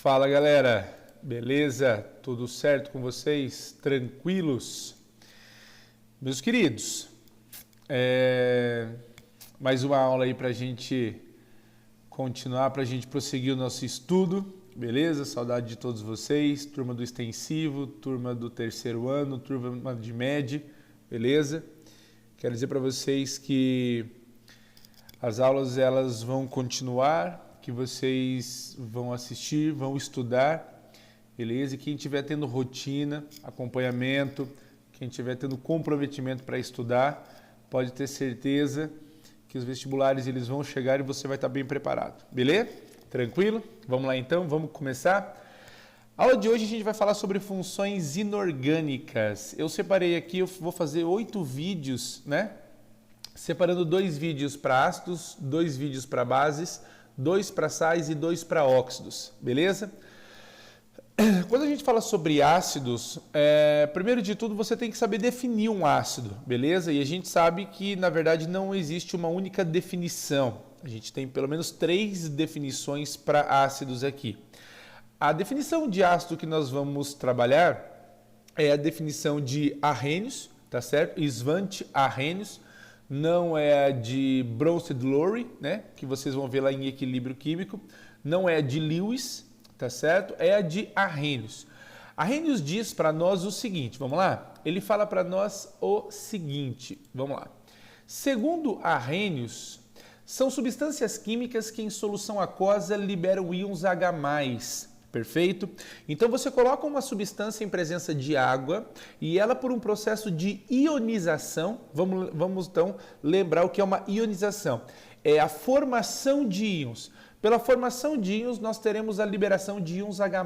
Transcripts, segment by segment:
Fala galera, beleza? Tudo certo com vocês? Tranquilos? Meus queridos, mais uma aula aí para a gente continuar, para a gente prosseguir o nosso estudo, beleza? Saudade de todos vocês, turma do extensivo, turma do terceiro ano, turma de MED, beleza? Quero dizer para vocês que as aulas elas vão continuar, que vocês vão assistir, vão estudar, beleza? E quem estiver tendo rotina, acompanhamento, quem estiver tendo comprometimento para estudar, pode ter certeza que os vestibulares eles vão chegar e você vai estar bem preparado, beleza? Tranquilo? Vamos lá então, vamos começar? A aula de hoje a gente vai falar sobre funções inorgânicas. Eu separei aqui, eu vou fazer 8 vídeos, né? Separando 2 vídeos para ácidos, 2 vídeos para bases, 2 para sais e 2 para óxidos, beleza? Quando a gente fala sobre ácidos, primeiro de tudo você tem que saber definir um ácido, beleza? E a gente sabe que na verdade não existe uma única definição. A gente tem pelo menos 3 definições para ácidos aqui. A definição de ácido que nós vamos trabalhar é a definição de Arrhenius, tá certo? Svante Arrhenius. Não é a de Bronsted-Lowry, né? Que vocês vão ver lá em equilíbrio químico. Não é a de Lewis, tá certo? É a de Arrhenius. Arrhenius diz para nós o seguinte, vamos lá? Ele fala para nós o seguinte, vamos lá. Segundo Arrhenius, são substâncias químicas que em solução aquosa liberam íons H+. Perfeito? Então você coloca uma substância em presença de água e ela por um processo de ionização, vamos então lembrar o que é uma ionização. É a formação de íons. Pela formação de íons nós teremos a liberação de íons H+.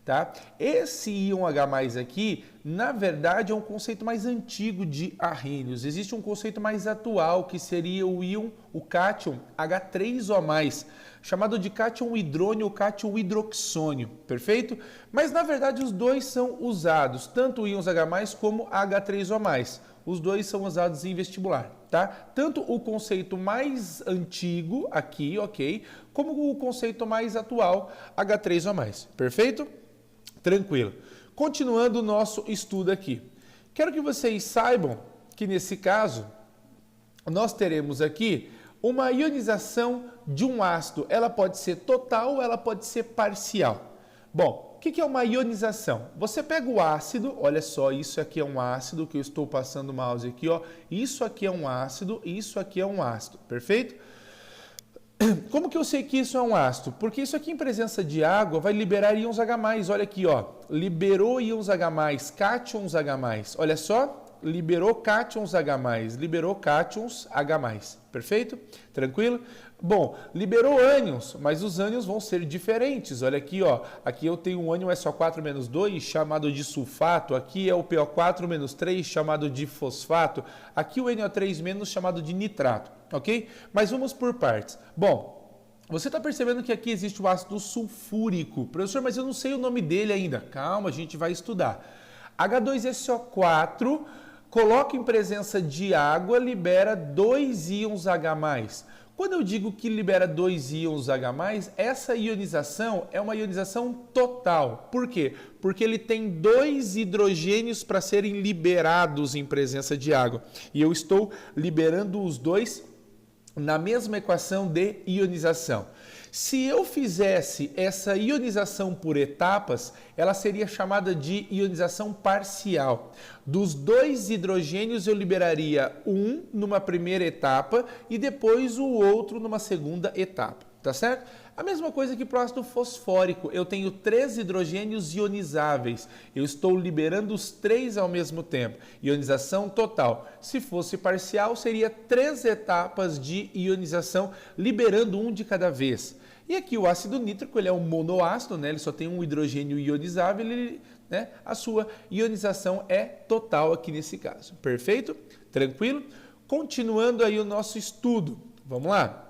Tá? Esse íon H+ aqui, na verdade, é um conceito mais antigo de Arrhenius. Existe um conceito mais atual, que seria o íon, o cátion H3O+, chamado de cátion hidrônio ou cátion hidroxônio, perfeito? Mas, na verdade, os dois são usados, tanto íons H+, como H3O+. Os dois são usados em vestibular, tá? Tanto o conceito mais antigo aqui, ok? Como o conceito mais atual, H3O+, perfeito? Tranquilo. Continuando o nosso estudo aqui. Quero que vocês saibam que nesse caso, nós teremos aqui uma ionização de um ácido. Ela pode ser total ou ela pode ser parcial. Bom, o que é uma ionização? Você pega o ácido, olha só, isso aqui é um ácido, que eu estou passando o mouse aqui, ó. Isso aqui é um ácido, isso aqui é um ácido, perfeito? Como que eu sei que isso é um ácido? Porque isso aqui em presença de água vai liberar íons H+. Olha aqui, ó. Liberou íons H+, cátions H+. Olha só, liberou cátions H+, liberou cátions H+. Perfeito? Tranquilo? Bom, liberou ânions, mas os ânions vão ser diferentes. Olha aqui, ó. Aqui eu tenho um ânion SO4-2, chamado de sulfato. Aqui é o PO4-3, chamado de fosfato. Aqui o NO3-, chamado de nitrato. Ok? Mas vamos por partes. Bom, você está percebendo que aqui existe o ácido sulfúrico. Professor, mas eu não sei o nome dele ainda. Calma, a gente vai estudar. H2SO4, coloca em presença de água, libera 2 íons H+. Quando eu digo que libera 2 íons H+, essa ionização é uma ionização total. Por quê? Porque ele tem 2 hidrogênios para serem liberados em presença de água. E eu estou liberando os 2 na mesma equação de ionização. Se eu fizesse essa ionização por etapas, ela seria chamada de ionização parcial. Dos 2 hidrogênios eu liberaria um numa primeira etapa e depois o outro numa segunda etapa, tá certo? A mesma coisa que para o ácido fosfórico, eu tenho 3 hidrogênios ionizáveis, eu estou liberando os 3 ao mesmo tempo, ionização total. Se fosse parcial, seria 3 etapas de ionização, liberando um de cada vez. E aqui o ácido nítrico, ele é um monoácido, né? Ele só tem um hidrogênio ionizável, né? A sua ionização é total aqui nesse caso. Perfeito? Tranquilo? Continuando aí o nosso estudo. Vamos lá?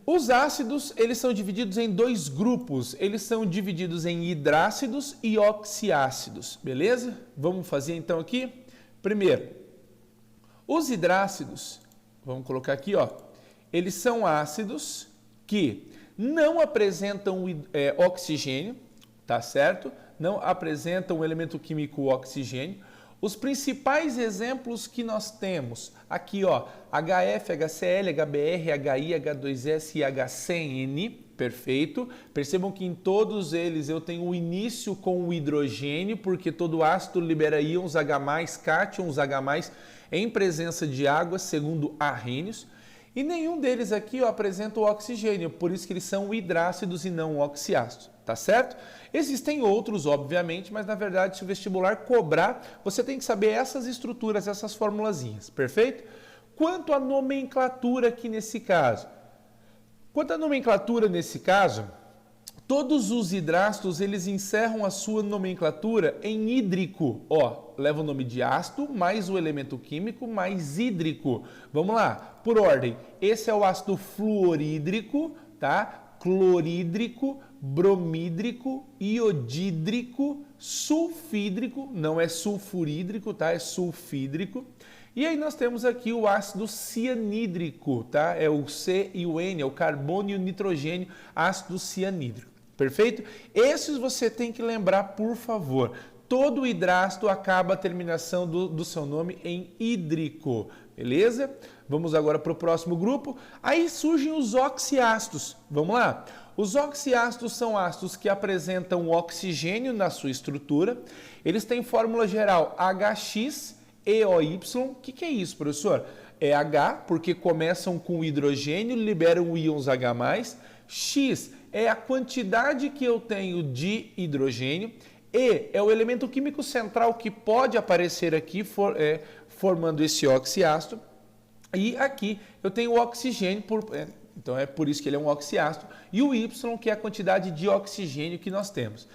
Os ácidos, eles são divididos em 2 grupos. Eles são divididos em hidrácidos e oxiácidos, beleza? Vamos fazer então aqui? Primeiro, os hidrácidos, vamos colocar aqui, ó. Eles são ácidos que não apresentam oxigênio, tá certo? Não apresentam o elemento químico oxigênio. Os principais exemplos que nós temos aqui, ó, HF, HCl, HBr, HI, H2S e HCN, perfeito. Percebam que em todos eles eu tenho o início com o hidrogênio, porque todo ácido libera íons H+, cátions H+, em presença de água, segundo Arrhenius. E nenhum deles aqui ó, apresenta o oxigênio, por isso que eles são hidrácidos e não oxiácidos, tá certo? Existem outros, obviamente, mas na verdade, se o vestibular cobrar, você tem que saber essas estruturas, essas formulazinhas, perfeito? Quanto à nomenclatura aqui nesse caso? Todos os hidrácidos, eles encerram a sua nomenclatura em hídrico. Ó, leva o nome de ácido, mais o elemento químico, mais hídrico. Vamos lá, por ordem. Esse é o ácido fluorídrico, tá? Clorídrico, bromídrico, iodídrico, sulfídrico, não é sulfurídrico, tá? É sulfídrico. E aí nós temos aqui o ácido cianídrico, tá? É o C e o N, é o carbono e o nitrogênio, ácido cianídrico. Perfeito? Esses você tem que lembrar, por favor. Todo hidrácido acaba a terminação do seu nome em hídrico, beleza? Vamos agora para o próximo grupo. Aí surgem os oxiácidos. Vamos lá? Os oxiácidos são ácidos que apresentam oxigênio na sua estrutura. Eles têm fórmula geral HX, EOY. O que é isso, professor? É H, porque começam com hidrogênio, liberam íons H+. X é a quantidade que eu tenho de hidrogênio. E é o elemento químico central que pode aparecer aqui formando esse oxiácido. E aqui eu tenho o oxigênio, então é por isso que ele é um oxiácido. E o Y, que é a quantidade de oxigênio que nós temos.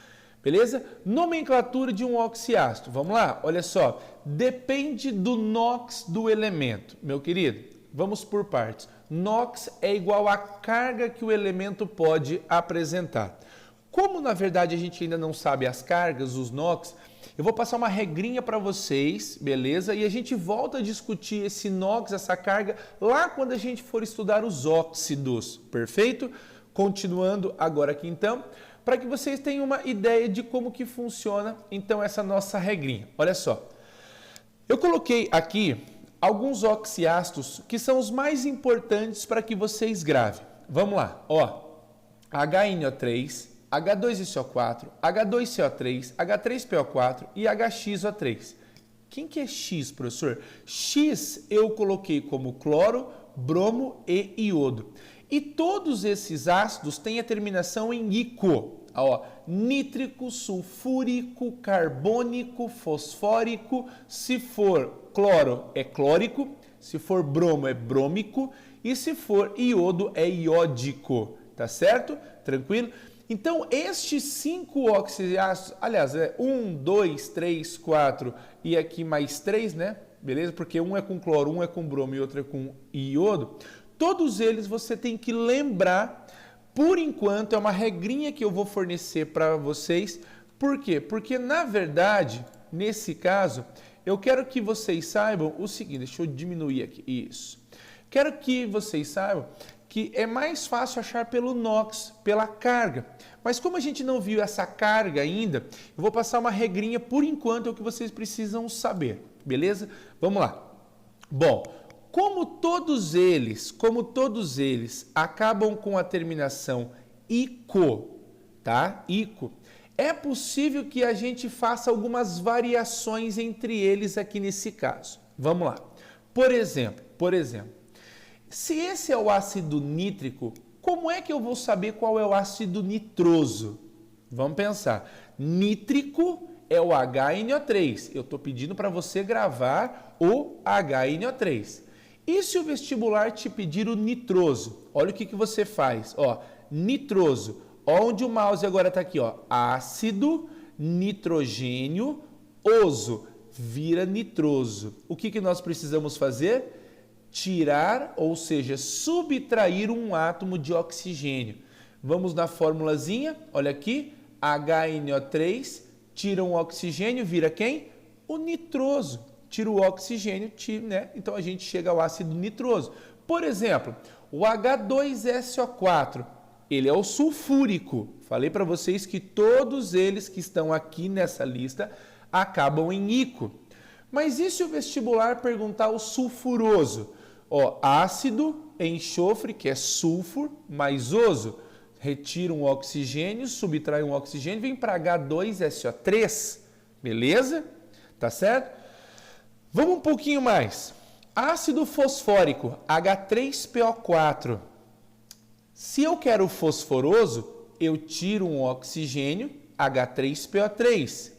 Beleza? Nomenclatura de um oxiácido. Vamos lá? Olha só. Depende do NOx do elemento. Meu querido, vamos por partes. NOx é igual à carga que o elemento pode apresentar. Como, na verdade, a gente ainda não sabe as cargas, os NOx, eu vou passar uma regrinha para vocês, beleza? E a gente volta a discutir esse NOx, essa carga, lá quando a gente for estudar os óxidos, perfeito? Continuando agora aqui, então, para que vocês tenham uma ideia de como que funciona, então, essa nossa regrinha. Olha só, eu coloquei aqui alguns oxiácidos que são os mais importantes para que vocês gravem. Vamos lá, ó, HNO3, H2SO4, H2CO3, H3PO4 e HXO3. Quem que é X, professor? X eu coloquei como cloro, bromo e iodo. E todos esses ácidos têm a terminação em ico. Ó, nítrico, sulfúrico, carbônico, fosfórico. Se for cloro, é clórico. Se for bromo, é brômico. E se for iodo, é iódico. Tá certo? Tranquilo? Então, estes 5 oxiácidos, aliás, 1, 2, 3, 4 e aqui mais 3, né? Beleza? Porque um é com cloro, um é com bromo e outro é com iodo. Todos eles você tem que lembrar, por enquanto, é uma regrinha que eu vou fornecer para vocês. Por quê? Porque, na verdade, nesse caso, eu quero que vocês saibam o seguinte, deixa eu diminuir aqui, isso. Quero que vocês saibam que é mais fácil achar pelo NOx, pela carga. Mas como a gente não viu essa carga ainda, eu vou passar uma regrinha por enquanto, é o que vocês precisam saber, beleza? Vamos lá. Bom, como todos eles acabam com a terminação ico, tá? Ico. É possível que a gente faça algumas variações entre eles aqui nesse caso. Vamos lá. Por exemplo, se esse é o ácido nítrico, como é que eu vou saber qual é o ácido nitroso? Vamos pensar. Nítrico é o HNO3. Eu estou pedindo para você gravar o HNO3. E se o vestibular te pedir o nitroso? Olha o que você faz. Ó, nitroso. Onde o mouse agora está aqui, ó. Ácido, nitrogênio, oso. Vira nitroso. O que nós precisamos fazer? Tirar, ou seja, subtrair um átomo de oxigênio. Vamos na formulazinha, olha aqui, HNO3, tira um oxigênio, vira quem? O nitroso. Tira o oxigênio, né? Então a gente chega ao ácido nitroso. Por exemplo, o H2SO4, Ele é o sulfúrico. Falei para vocês que todos eles que estão aqui nessa lista acabam em ico. Mas e se o vestibular perguntar o sulfuroso? Ó, ácido, enxofre, que é sulfur, mais oso. Retira um oxigênio, subtrai um oxigênio, vem para H2SO3. Beleza? Tá certo? Vamos um pouquinho mais. Ácido fosfórico, H3PO4. Se eu quero o fosforoso, eu tiro um oxigênio, H3PO3.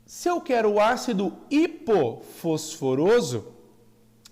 Se eu quero o ácido hipofosforoso,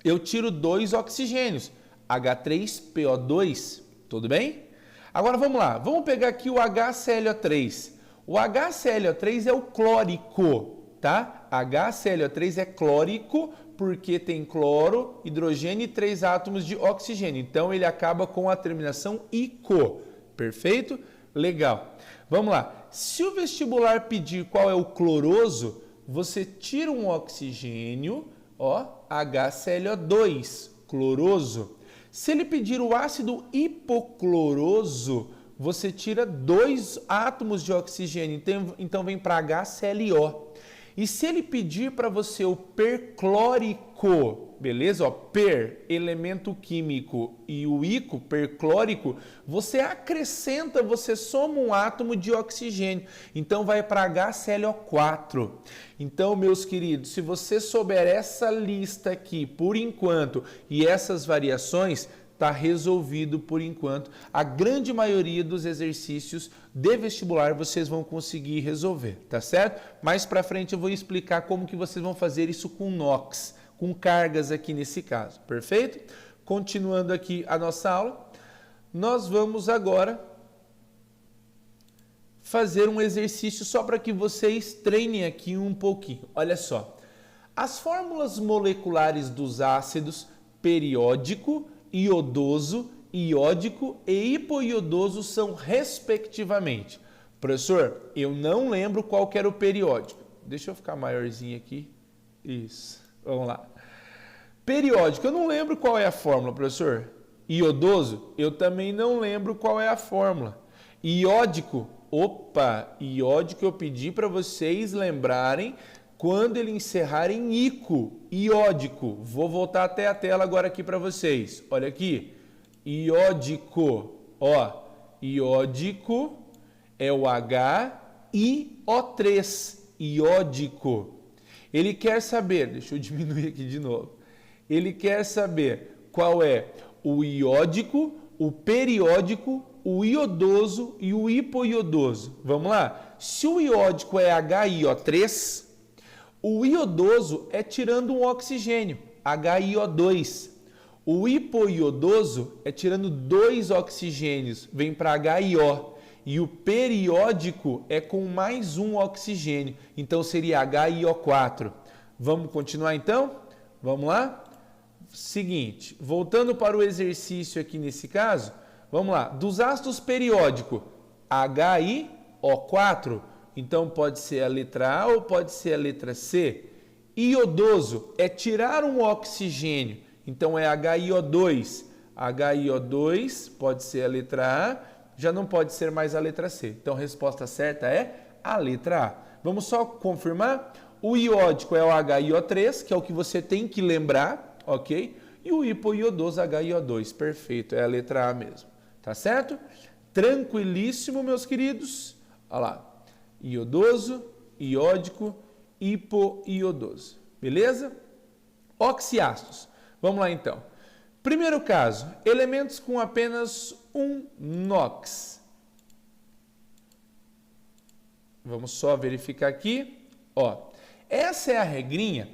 eu tiro 2 oxigênios, H3PO2. Tudo bem? Agora vamos lá, vamos pegar aqui o HClO3. O HClO3 é o clórico, tá? HClO3 é clórico porque tem cloro, hidrogênio e 3 átomos de oxigênio. Então ele acaba com a terminação ico. Perfeito? Legal. Vamos lá. Se o vestibular pedir qual é o cloroso, você tira um oxigênio, ó, HClO2, cloroso. Se ele pedir o ácido hipocloroso, você tira 2 átomos de oxigênio, então vem para HClO. E se ele pedir para você o perclórico, beleza? Ó, per, elemento químico, e o ico, perclórico, você acrescenta, você soma um átomo de oxigênio. Então vai para HClO4. Então, meus queridos, se você souber essa lista aqui por enquanto e essas variações, está resolvido por enquanto. A grande maioria dos exercícios de vestibular vocês vão conseguir resolver, tá certo? Mais para frente eu vou explicar como que vocês vão fazer isso com NOx, com cargas aqui nesse caso, perfeito? Continuando aqui a nossa aula, nós vamos agora fazer um exercício só para que vocês treinem aqui um pouquinho. Olha só, as fórmulas moleculares dos ácidos periódico, iodoso, iódico e hipoiodoso são respectivamente. Professor, eu não lembro qual que era o periódico. Deixa eu ficar maiorzinho aqui. Isso, vamos lá. Periódico, eu não lembro qual é a fórmula, professor. Iodoso, eu também não lembro qual é a fórmula. Iódico, iódico eu pedi para vocês lembrarem quando ele encerrar em ico, iódico. Vou voltar até a tela agora aqui para vocês. Olha aqui, iódico. Ó, iódico é o HiO3, iódico. Ele quer saber, deixa eu diminuir aqui de novo. Ele quer saber qual é o iódico, o periódico, o iodoso e o hipoiodoso. Vamos lá? Se o iódico é HiO3, o iodoso é tirando um oxigênio, HiO2. O hipoiodoso é tirando 2 oxigênios, vem para HiO. E o periódico é com mais um oxigênio, então seria HiO4. Vamos continuar então? Vamos lá? Seguinte, voltando para o exercício aqui nesse caso, vamos lá. Dos ácidos periódicos, HiO4, então pode ser a letra A ou pode ser a letra C. Iodoso é tirar um oxigênio, então é HiO2. HiO2 pode ser a letra A, já não pode ser mais a letra C. Então a resposta certa é a letra A. Vamos só confirmar? O iódico é o HiO3, que é o que você tem que lembrar, ok? E o hipoiodoso HiO2, perfeito, é a letra A mesmo. Tá certo? Tranquilíssimo, meus queridos. Olha lá. Iodoso, iódico, hipoiodoso. Beleza? Oxiácidos. Vamos lá então. Primeiro caso, elementos com apenas um NOx. Vamos só verificar aqui. Ó, essa é a regrinha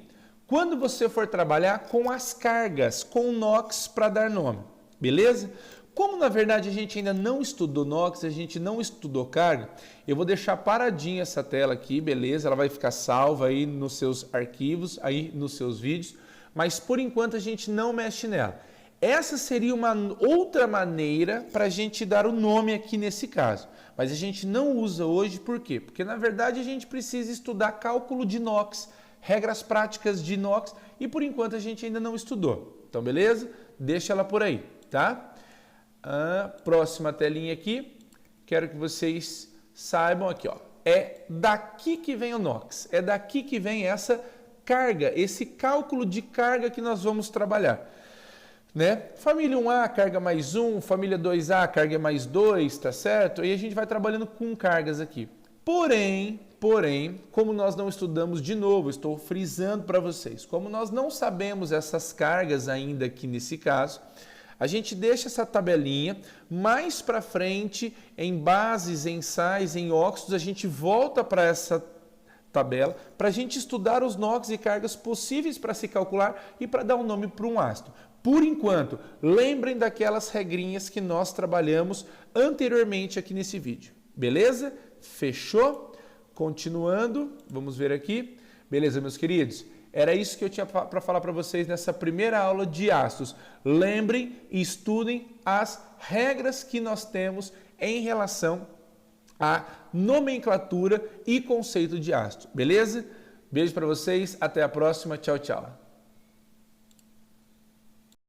quando você for trabalhar com as cargas, com NOx para dar nome. Beleza? Como na verdade a gente ainda não estudou NOx, a gente não estudou carga, eu vou deixar paradinha essa tela aqui, beleza? Ela vai ficar salva aí nos seus arquivos, aí nos seus vídeos, mas por enquanto a gente não mexe nela. Essa seria uma outra maneira para a gente dar o nome aqui nesse caso, mas a gente não usa hoje, por quê? Porque na verdade a gente precisa estudar cálculo de NOx, regras práticas de NOx e por enquanto a gente ainda não estudou. Então beleza? Deixa ela por aí, tá? Próxima telinha aqui, quero que vocês saibam aqui, ó, é daqui que vem o NOx, é daqui que vem essa carga, esse cálculo de carga que nós vamos trabalhar. Né? Família 1A, carga mais 1, família 2A, carga mais 2, tá certo? E a gente vai trabalhando com cargas aqui. Porém, como nós não estudamos de novo, estou frisando para vocês, como nós não sabemos essas cargas ainda aqui nesse caso, a gente deixa essa tabelinha, mais para frente, em bases, em sais, em óxidos, a gente volta para essa tabela para a gente estudar os NOx e cargas possíveis para se calcular e para dar um nome para um ácido. Por enquanto, lembrem daquelas regrinhas que nós trabalhamos anteriormente aqui nesse vídeo. Beleza? Fechou? Continuando, vamos ver aqui. Beleza, meus queridos? Era isso que eu tinha para falar para vocês nessa primeira aula de ácidos. Lembrem e estudem as regras que nós temos em relação à nomenclatura e conceito de ácido. Beleza? Beijo para vocês, até a próxima. Tchau, tchau.